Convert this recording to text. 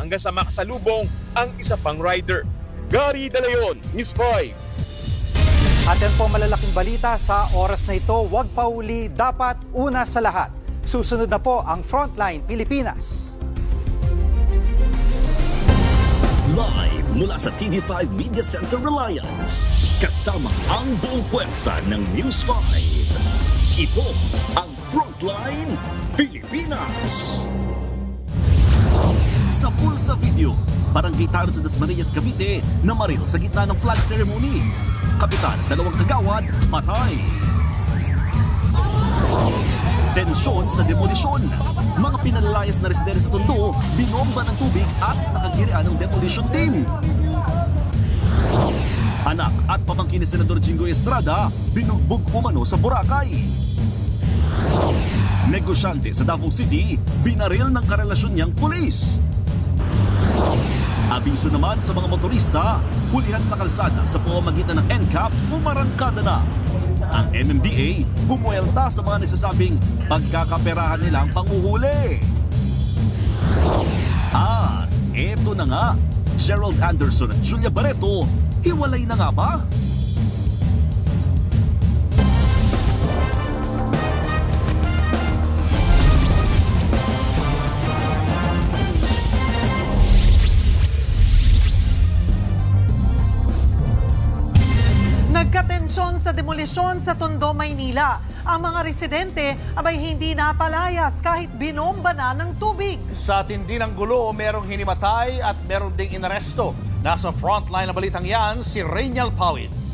hanggang sa makasalubong ang isa pang rider. Gary De Leon, News 5. At yan po malalaking balita sa oras na ito. Huwag pauli, dapat una sa lahat. Susunod na po ang Frontline Pilipinas. Live mula sa TV5 Media Center Reliance. Kasama ang buong pwersa ng News 5. Ito ang Frontline Pilipinas. Sa Pulsa Video, Barangay Taro sa Dasmariñas, Cavite, namaril sa gitna ng flag ceremony. Kapitan, 2 kagawad, patay. Tensyon sa demolisyon. Mga pinalalayas na residente sa Tondo, binomba ng tubig at nakagirian ng demolition team. Anak at pamangkin ni Senador Jingoy Estrada, binugbog umano sa Boracay. Negosyante sa Davao City, binaril ng karelasyon niyang pulis. Abiso naman sa mga motorista, hulihan sa kalsada sa pamamagitan ng NCAP, umarangkada na. Ang MMDA, bumuelta sa mga nagsasabing pagkakaperahan nilang panguhuli. At eto na nga, Gerald Anderson at Julia Barreto, hiwalay na nga ba? Nagkatensyon sa demolisyon sa Tondo, Maynila. Ang mga residente abay hindi napalayas kahit binomba na ng tubig. Sa tindi ng gulo, merong hinimatay at meron ding inaresto. Nasa frontline na balitang yan, si Reynald Pawid.